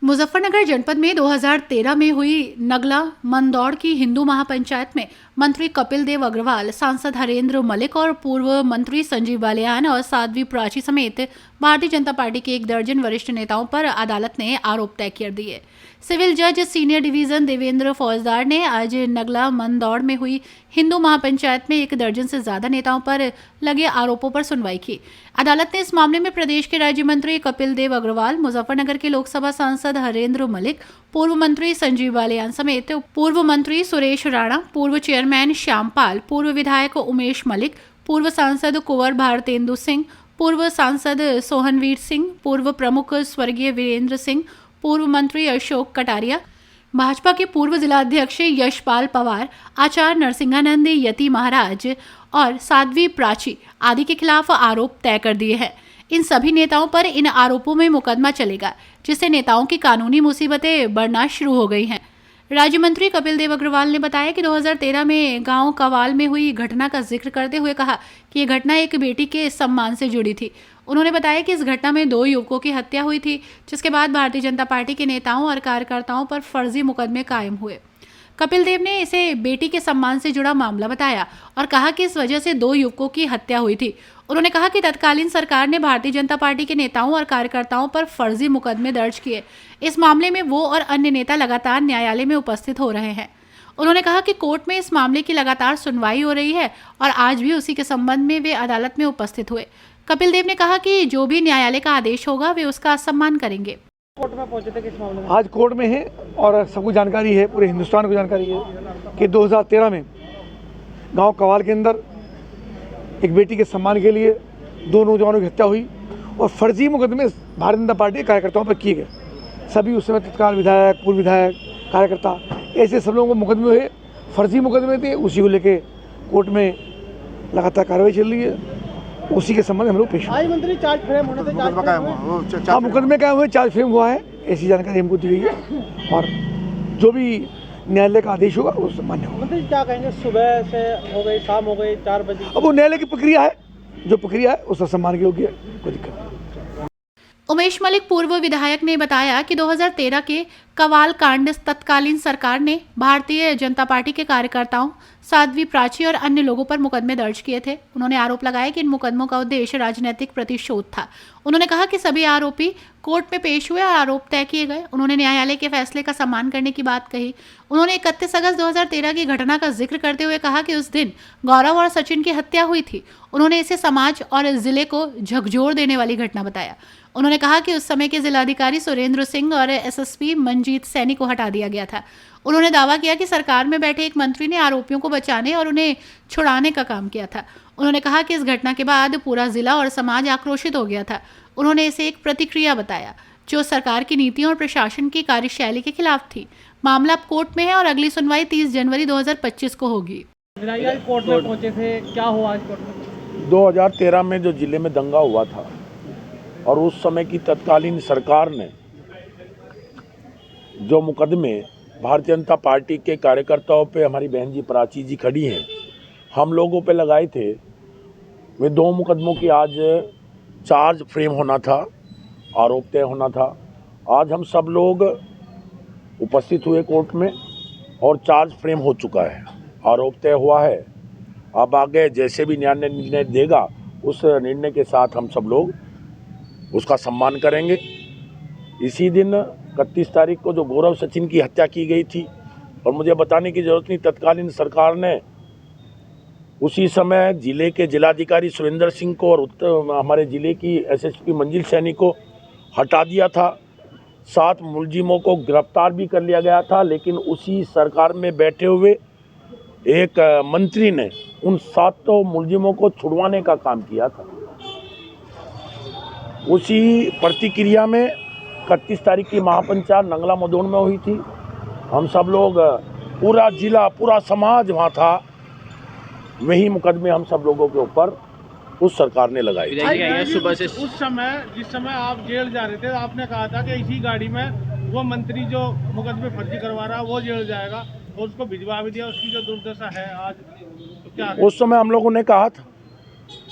मुजफ्फरनगर जनपद में 2013 में हुई नगला मंदौड़ की हिंदू महापंचायत में मंत्री कपिल देव अग्रवाल, सांसद हरेंद्र मलिक और पूर्व मंत्री संजीव बालियान और साध्वी प्राची समेत भारतीय जनता पार्टी के 1 दर्जन वरिष्ठ नेताओं पर अदालत ने आरोप तय कर दिए। सिविल जज सीनियर डिवीजन देवेंद्र फौजदार ने आज नगला मंदौड़ में हुई हिंदू महापंचायत में 1 दर्जन से ज्यादा नेताओं पर लगे आरोपों पर सुनवाई की। अदालत ने इस मामले में प्रदेश के राज्य मंत्री कपिल देव अग्रवाल, मुजफ्फरनगर के लोकसभा सांसद हरेंद्र मलिक, पूर्व मंत्री संजीव बालियान समेत पूर्व मंत्री सुरेश राणा, पूर्व चेयरमैन श्यामपाल, पूर्व विधायक उमेश मलिक, पूर्व सांसद कुंवर भारतेंदु सिंह, पूर्व सांसद सोहनवीर सिंह, पूर्व प्रमुख स्वर्गीय वीरेंद्र सिंह, पूर्व मंत्री अशोक कटारिया, भाजपा के पूर्व जिलाध्यक्ष यशपाल पवार, आचार्य नरसिंहानंद यति महाराज और साध्वी प्राची आदि के खिलाफ आरोप तय कर दिए हैं। इन सभी नेताओं पर इन आरोपों में मुकदमा चलेगा, जिससे नेताओं की कानूनी मुसीबतें बढ़ना शुरू हो गई हैं। राज्य मंत्री कपिल देव अग्रवाल ने बताया कि 2013 में गांव कवाल में हुई घटना का जिक्र करते हुए कहा कि ये घटना एक बेटी के सम्मान से जुड़ी थी। उन्होंने बताया कि इस घटना में 2 युवकों की हत्या हुई थी, जिसके बाद भारतीय जनता पार्टी के नेताओं और कार्यकर्ताओं पर फर्जी मुकदमे कायम हुए। कपिल देव ने इसे बेटी के सम्मान से जुड़ा मामला बताया और कहा कि इस वजह से 2 युवकों की हत्या हुई थी। उन्होंने कहा कि तत्कालीन सरकार ने भारतीय जनता पार्टी के नेताओं और कार्यकर्ताओं पर फर्जी मुकदमे दर्ज किए। इस मामले में वो और अन्य नेता लगातार न्यायालय में उपस्थित हो रहे हैं। उन्होंने कहा कि कोर्ट में इस मामले की लगातार सुनवाई हो रही है और आज भी उसी के संबंध में वे अदालत में उपस्थित हुए। कपिल देव ने कहा कि जो भी न्यायालय का आदेश होगा वे उसका सम्मान करेंगे। कोर्ट में पहुंचे थे किस मामले में? आज कोर्ट में है और सबको जानकारी है, पूरे हिंदुस्तान को जानकारी है कि 2013 में गांव कवाल के अंदर एक बेटी के सम्मान के लिए 2 नौजवानों की हत्या हुई और फर्जी मुकदमे भारतीय जनता पार्टी के कार्यकर्ताओं पर किए गए। सभी उस समय तत्काल विधायक, पूर्व विधायक, कार्यकर्ता, ऐसे सब लोगों को मुकदमे हुए, फर्जी मुकदमे थे। उसी को लेके कोर्ट में लगातार कार्रवाई चल रही है। उसी के संबंध में हम लोग पेश आज मंत्री चार्ज फ्रेम होने से हाँ, मुकदमे कायम हुए, चार्ज फ्रेम हुआ है, ऐसी जानकारी हमको दी गई है और जो भी न्यायालय का आदेश होगा वो मान्य होगा। मंत्री क्या कहेंगे? सुबह से हो गई, शाम हो गई, 4 बजे। अब वो न्यायालय की प्रक्रिया है, जो प्रक्रिया है उसका सम्मान के योग्य है, कोई दिक्कत नहीं। उमेश मलिक, पूर्व विधायक, ने बताया कि 2013 के कवाल कांड तत्कालीन सरकार ने भारतीय जनता पार्टी के कार्यकर्ताओं, साध्वी प्राची और अन्य लोगों पर मुकदमे दर्ज किए थे। उन्होंने आरोप लगाया कि इन मुकदमों का उद्देश्य राजनीतिक प्रतिशोध था। उन्होंने कहा कि सभी आरोपी कोर्ट में पेश हुए और आरोप तय किए गए। उन्होंने न्यायालय के फैसले का सम्मान करने की बात कही। उन्होंने 31 अगस्त 2013 की घटना का जिक्र करते हुए कहा कि उस दिन गौरव और सचिन की हत्या हुई थी। उन्होंने इसे समाज और जिले को झकझोर देने वाली घटना बताया। उन्होंने कहा कि उस समय के जिलाधिकारी सुरेंद्र सिंह और एसएसपी मंजीत सैनी को हटा दिया गया था। उन्होंने दावा किया कि सरकार में बैठे एक मंत्री ने आरोपियों को बचाने और उन्हें छुड़ाने का काम किया था। उन्होंने कहा कि इस घटना के बाद पूरा जिला और समाज आक्रोशित हो गया था। उन्होंने इसे एक प्रतिक्रिया बताया जो सरकार की नीतियों और प्रशासन की कार्यशैली के खिलाफ थी। मामला अब कोर्ट में है और अगली सुनवाई 30 जनवरी 2025 को होगी। कोर्ट में पहुंचे थे, क्या हुआ आज कोर्ट में? 2013 में जो जिले में दंगा हुआ था और उस समय की तत्कालीन सरकार ने जो मुकदमे भारतीय जनता पार्टी के कार्यकर्ताओं पे, हमारी बहन जी प्राची जी खड़ी हैं, हम लोगों पे लगाए थे, वे 2 मुकदमों की आज चार्ज फ्रेम होना था, आरोप तय होना था। आज हम सब लोग उपस्थित हुए कोर्ट में और चार्ज फ्रेम हो चुका है, आरोप तय हुआ है। अब आगे जैसे भी न्यायालय निर्णय देगा उस निर्णय के साथ हम सब लोग उसका सम्मान करेंगे। इसी दिन 31 तारीख को जो गौरव सचिन की हत्या की गई थी, और मुझे बताने की ज़रूरत नहीं, तत्कालीन सरकार ने उसी समय जिले के जिलाधिकारी सुरेंद्र सिंह को और हमारे जिले की एसएसपी मंजिल सैनी को हटा दिया था। 7 मुलजिमों को गिरफ्तार भी कर लिया गया था, लेकिन उसी सरकार में बैठे हुए एक मंत्री ने उन 7 मुलजिमों को छुड़वाने का काम किया था। उसी प्रतिक्रिया में 31 तारीख की महापंचायत नंगला मंदौड़ में हुई थी। हम सब लोग, पूरा जिला, पूरा समाज वहाँ था। वही मुकदमे हम सब लोगों के ऊपर उस सरकार ने लगाए। सुबह से उस समय, जिस समय आप जेल जा रहे थे, आपने कहा था कि इसी गाड़ी में वो मंत्री जो मुकदमे फर्जी करवा रहा है वो जेल जाएगा और उसको भिजवा भी दिया। उसकी जो दुर्दशा है आज, तो क्या उस समय हम लोगों ने कहा था,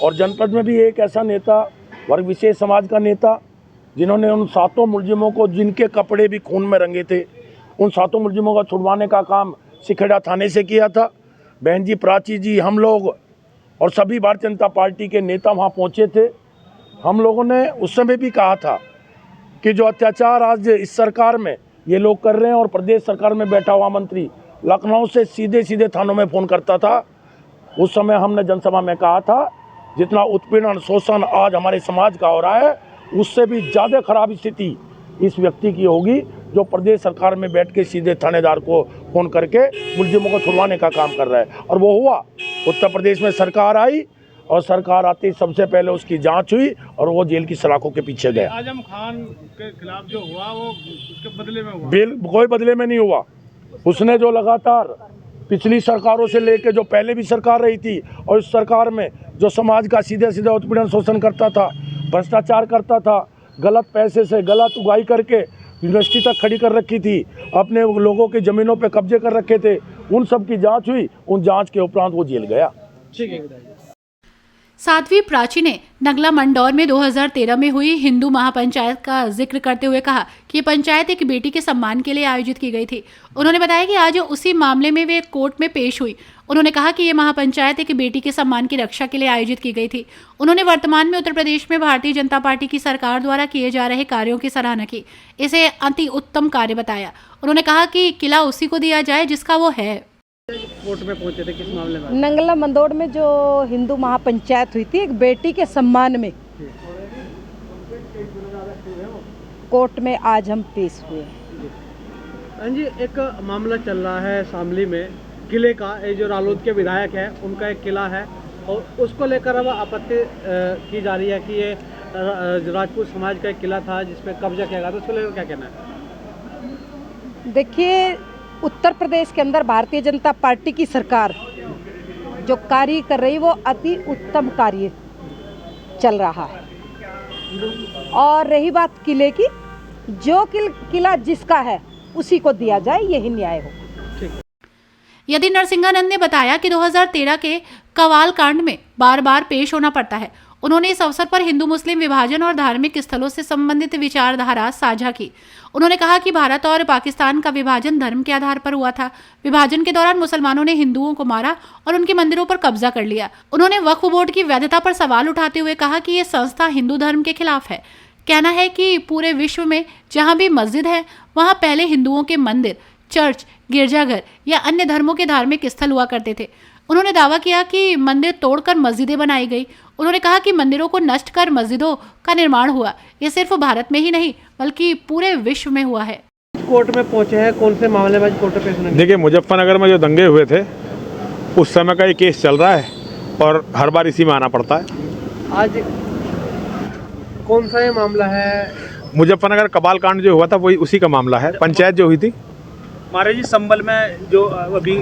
और जनपद में भी एक ऐसा नेता, वर्ग विशेष समाज का नेता, जिन्होंने उन 7 मुलजिमों को, जिनके कपड़े भी खून में रंगे थे, उन 7 मुलजिमों को छुड़वाने का काम सिखेड़ा थाने से किया था। बहन जी प्राची जी, हम लोग और सभी भारतीय जनता पार्टी के नेता वहाँ पहुँचे थे। हम लोगों ने उस समय भी कहा था कि जो अत्याचार आज इस सरकार में ये लोग कर रहे हैं, और प्रदेश सरकार में बैठा हुआ मंत्री लखनऊ से सीधे सीधे थानों में फ़ोन करता था। उस समय हमने जनसभा में कहा था, जितना उत्पीड़न शोषण आज हमारे समाज का हो रहा है, उससे भी ज़्यादा खराब स्थिति इस व्यक्ति की होगी जो प्रदेश सरकार में बैठ के सीधे थानेदार को फ़ोन करके मुलजिमों को छुड़वाने का काम कर रहा है। और वो हुआ। उत्तर प्रदेश में सरकार आई, और सरकार आती सबसे पहले उसकी जांच हुई और वो जेल की सलाखों के पीछे गया। आजम खान के खिलाफ जो हुआ वो उसके बदले में हुआ? कोई बदले में नहीं हुआ। उसने जो लगातार पिछली सरकारों से लेकर जो पहले भी सरकार रही थी और इस सरकार में जो समाज का सीधे सीधे उत्पीड़न शोषण करता था, भ्रष्टाचार करता था, गलत पैसे से गलत उगाही करके यूनिवर्सिटी तक खड़ी कर रखी थी, अपने लोगों की ज़मीनों पे कब्जे कर रखे थे, उन सब की जांच हुई। उन जांच के उपरांत वो जेल गया। ठीक है। साध्वी प्राची ने नगला मंदौर में 2013 में हुई हिंदू महापंचायत का जिक्र करते हुए कहा कि ये पंचायत एक बेटी के सम्मान के लिए आयोजित की गई थी। उन्होंने बताया कि आज उसी मामले में वे कोर्ट में पेश हुई। उन्होंने कहा कि ये महापंचायत एक बेटी के सम्मान की रक्षा के लिए आयोजित की गई थी। उन्होंने वर्तमान में उत्तर प्रदेश में भारतीय जनता पार्टी की सरकार द्वारा किए जा रहे कार्यों की सराहना की, इसे अति उत्तम कार्य बताया। उन्होंने कहा कि किला उसी को दिया जाए जिसका वो है। कोर्ट में पहुंचे थे किस मामले में? नंगला मंदौड़ में जो हिंदू महापंचायत हुई थी एक बेटी के सम्मान में, कोर्ट में आज हम पेश हुए। हाँ जी, एक मामला चल रहा है शामली में किले का। ये जो रालोद के विधायक है उनका एक किला है और उसको लेकर अब आपत्ति की जा रही है कि ये राजपूत समाज का एक किला था जिसपे कब्जा किया गया था, उसको लेकर क्या कहना है? देखिए, उत्तर प्रदेश के अंदर भारतीय जनता पार्टी की सरकार जो कार्य कर रही वो अति उत्तम कार्य चल रहा है। और रही बात किले की, जो किला जिसका है उसी को दिया जाए, यही न्याय हो। यदि नरसिंहानंद ने बताया कि 2013 के कवाल कांड में बार बार पेश होना पड़ता है। उन्होंने इस अवसर पर हिंदू मुस्लिम विभाजन और धार्मिक स्थलों से संबंधित विचारधारा साझा की। उन्होंने कहा कि भारत और पाकिस्तान का विभाजन धर्म के आधार पर हुआ था। विभाजन के दौरान मुसलमानों ने हिंदुओं को मारा और उनके मंदिरों पर कब्जा कर लिया। उन्होंने वक्फ बोर्ड की वैधता पर सवाल उठाते हुए कहा कि ये संस्था हिंदू धर्म के खिलाफ है। कहना है कि पूरे विश्व में जहाँ भी मस्जिद है वहाँ पहले हिंदुओं के मंदिर, चर्च, गिरजाघर या अन्य धर्मों के धार्मिक स्थल हुआ करते थे। उन्होंने दावा किया कि मंदिर तोड़कर मस्जिदें बनाई गई। उन्होंने कहा कि मंदिरों को नष्ट कर मस्जिदों का निर्माण हुआ। ये सिर्फ भारत में ही नहीं बल्कि पूरे विश्व में हुआ है। कोर्ट में पहुंचे हैं, कौन से मामले में कोर्ट में पेश होंगे? देखिए, मुजफ्फरनगर में जो दंगे हुए थे उस समय का ये केस चल रहा है और हर बार इसी में आना पड़ता है। आज कौन सा ये मामला है? मुजफ्फरनगर कबाल कांड जो हुआ था वही उसी का मामला है। पंचायत जो हुई थी महाराज जी, संभल में जो अभी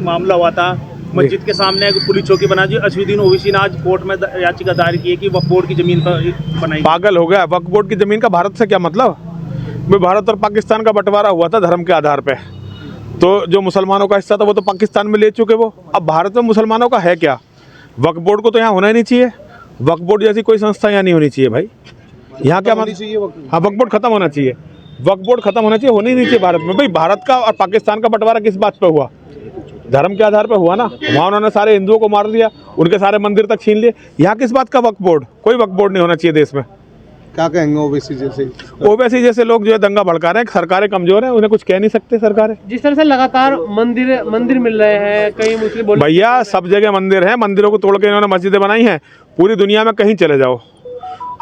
मामला हुआ था, मस्जिद के सामने एक पुलिस चौकी बना दी। असुद्दीन ओवैसी ने आज कोर्ट में याचिका दायर की है कि वक्फ बोर्ड की जमीन पर बनाई। पागल हो गया, वक्फ बोर्ड की जमीन का भारत से क्या मतलब? भाई, भारत और पाकिस्तान का बंटवारा हुआ था धर्म के आधार पे, तो जो मुसलमानों का हिस्सा था वो तो पाकिस्तान में ले चुके वो। अब भारत में मुसलमानों का है क्या? वक्फ बोर्ड को तो यहाँ होना ही नहीं चाहिए। वक्फ बोर्ड जैसी कोई संस्था यहाँ नहीं होनी चाहिए भाई। यहाँ क्या मतलब? हाँ, वक्फ बोर्ड खत्म होना चाहिए। वक्फ बोर्ड खत्म होना चाहिए, होना ही नहीं चाहिए भारत में। भाई, भारत का और पाकिस्तान का बंटवारा किस बात पे हुआ? धर्म के आधार पे हुआ ना। वहाँ उन्होंने सारे हिंदुओं को मार दिया, उनके सारे मंदिर तक छीन लिए। यहाँ किस बात का वक्फ बोर्ड? कोई वक्फ बोर्ड नहीं होना चाहिए देश में। क्या कहेंगे ओवैसी जैसे? ओवैसी जैसे लोग जो है दंगा भड़का रहे हैं। सरकारें कमजोर हैं, उन्हें कुछ कह नहीं सकते सरकारें। जिस तरह से लगातार मंदिर मिल रहे हैं, कई मुस्लिम बोल भैया, सब जगह मंदिर हैं। मंदिरों को तोड़ के इन्होंने मस्जिदें बनाई हैं। पूरी दुनिया में कहीं चले जाओ,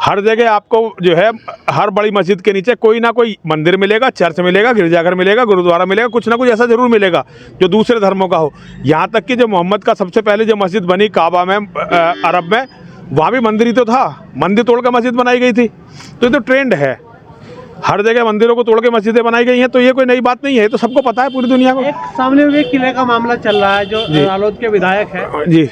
हर जगह आपको जो है हर बड़ी मस्जिद के नीचे कोई ना कोई मंदिर मिलेगा, चर्च मिलेगा, गिरजाघर मिलेगा, गुरुद्वारा मिलेगा, कुछ ना कुछ ऐसा जरूर मिलेगा जो दूसरे धर्मों का हो। यहाँ तक कि जो मोहम्मद का सबसे पहले जो मस्जिद बनी काबा में, अरब में, वहाँ भी मंदिर ही तो था। मंदिर तोड़ कर मस्जिद बनाई गई थी। तो ये तो ट्रेंड है, हर जगह मंदिरों को तोड़ के मस्जिदें बनाई गई हैं। तो ये कोई नई बात नहीं है, तो सबको पता है पूरी दुनिया को। एक सामने में किले का मामला चल रहा है, जो रालोद के विधायक है जी,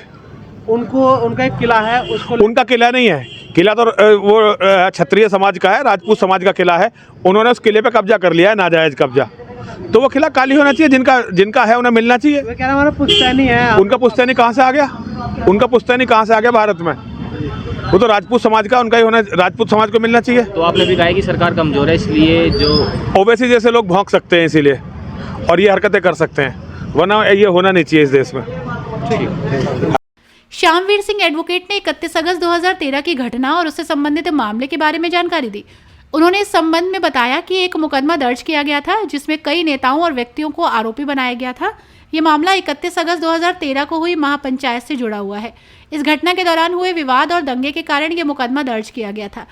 उनका एक किला है, उसको उनका किला नहीं है। किला तो वो क्षत्रिय समाज का है, राजपूत समाज का किला है। उन्होंने उस किले पे कब्जा कर लिया है, नाजायज कब्जा। तो वो किला खाली होना चाहिए। जिनका है उन्हें मिलना चाहिए। कह रहा हमारा पुश्तैनी है। उनका पुश्तैनी कहाँ से आ गया? उनका पुश्तैनी कहाँ से आ गया भारत में? वो तो राजपूत समाज का, उनका ही होना, राजपूत समाज को मिलना चाहिए। तो आपने भी कहा है कि सरकार कमजोर है, इसलिए जो ओवैसी जैसे लोग भौंक सकते हैं इसीलिए, और ये हरकतें कर सकते हैं, वरना ये होना नहीं चाहिए इस देश में। श्यामवीर सिंह एडवोकेट ने 31 अगस्त 2013 की घटना और उससे संबंधित मामले के बारे में जानकारी दी। उन्होंने इस संबंध में बताया कि एक मुकदमा दर्ज किया गया था जिसमें कई नेताओं और व्यक्तियों को आरोपी बनाया गया था। ये मामला 31 अगस्त 2013 को हुई महापंचायत से जुड़ा हुआ है। इस घटना के दौरान हुए विवाद और दंगे के कारण ये मुकदमा दर्ज किया गया था।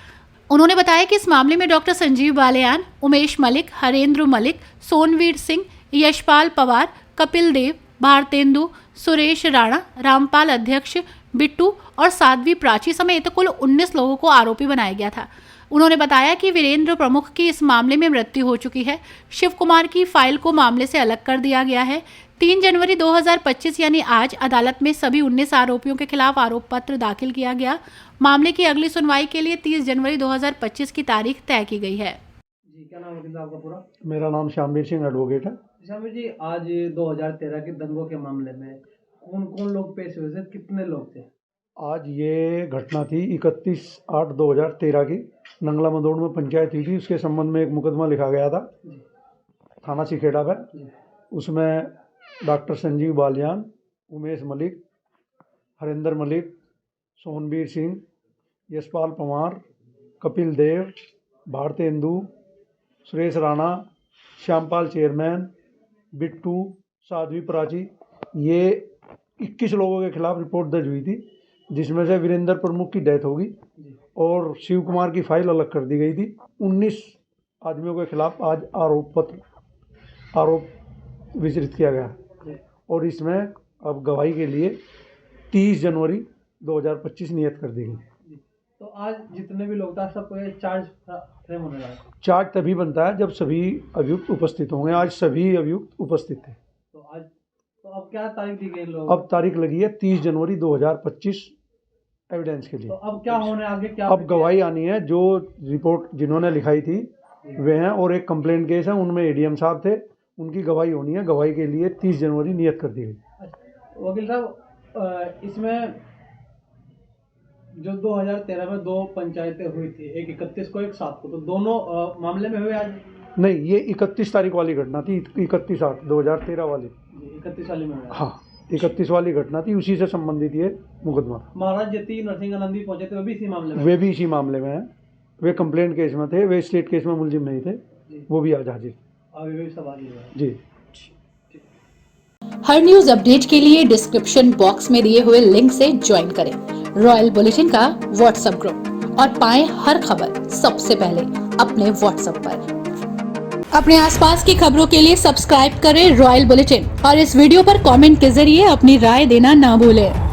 उन्होंने बताया कि इस मामले में डॉक्टर संजीव बालियान, उमेश मलिक, हरेंद्र मलिक, सोनवीर सिंह, यशपाल पवार, कपिल देव, भारतेंदु, सुरेश राणा, रामपाल अध्यक्ष, बिट्टू और साध्वी प्राची समेत कुल 19 लोगों को आरोपी बनाया गया था। उन्होंने बताया कि वीरेंद्र प्रमुख की इस मामले में मृत्यु हो चुकी है। शिव कुमार की फाइल को मामले से अलग कर दिया गया है। 3 जनवरी 2025 यानी आज अदालत में सभी 19 आरोपियों के खिलाफ आरोप पत्र दाखिल किया गया। मामले की अगली सुनवाई के लिए 30 जनवरी 2025 की तारीख तय की गई है। जी, क्या नाम है आपका पूरा? मेरा नाम श्यामवीर सिंह एडवोकेट है। श्यामवीर जी, आज 2013 के दंगों के मामले में कौन कौन लोग पेश हुए थे, कितने लोग थे? आज ये घटना थी 31/8/2013 की, नंगला मंदोड़ में पंचायत हुई थी। उसके संबंध में एक मुकदमा लिखा गया था थाना सिखेड़ा पे। उसमें डॉक्टर संजीव बालियान, उमेश मलिक, हरेंद्र मलिक, सोनवीर सिंह, यशपाल पवार, कपिल देव, भारतेंदु, सुरेश राणा, श्यामपाल चेयरमैन, बिट्टू, साध्वी प्राची, ये 21 लोगों के खिलाफ रिपोर्ट दर्ज हुई थी, जिसमें से वीरेंद्र प्रमुख की डेथ होगी और शिव कुमार की फाइल अलग कर दी गई थी। 19 आदमियों के खिलाफ आज आरोप विचरित किया गया और इसमें अब गवाही के लिए 30 जनवरी 2025 नियत कर दी गई। तो आज जितने भी लोग था सबको ये चार्ज फ्रेम होने लगा। चार्ज तभी बनता है जब सभी अभियुक्त उपस्थित होंगे। आज सभी अभियुक्त उपस्थित थे। तो अब क्या तारीख दी गई लोग? अब तारीख लगी है 30 जनवरी 2025 एविडेंस के लिए। तो अब क्या होने आगे क्या? अब गवाही आनी है। जो रिपोर्ट जिन्होंने लिखाई थी वे हैं और एक कंप्लेंट केस है, उनमें एडीएम साहब थे, उनकी गवाही होनी है। गवाही के लिए 30 जनवरी नियत कर दी गई। वकील साहब, इसमें जो 2013 में 2 पंचायतें हुई थी, एक 31 को एक 7 को, तो दोनों मामले में हुए आज? नहीं, ये 31 तारीख वाली घटना थी, 31/8/2013 वाली। 31 वाली में हुआ? हाँ, 31 वाली घटना थी, उसी से संबंधित ये मुकदमा। महाराज जती नरसिंह आनंद भी पहुंचे थे, वो भी इसी मामले में? वे भी इसी मामले में हैं। वे कंप्लेंट केस में थे, वे स्टेट केस में मुलजिम नहीं थे, वो भी आज हाजिर। अभी भी सवाल जी। हर न्यूज अपडेट के लिए डिस्क्रिप्शन बॉक्स में दिए हुए लिंक से ज्वाइन करें रॉयल बुलेटिन का व्हाट्सएप ग्रुप और पाएं हर खबर सबसे पहले अपने व्हाट्सएप पर। अपने आसपास की खबरों के लिए सब्सक्राइब करें रॉयल बुलेटिन और इस वीडियो पर कमेंट के जरिए अपनी राय देना ना भूलें।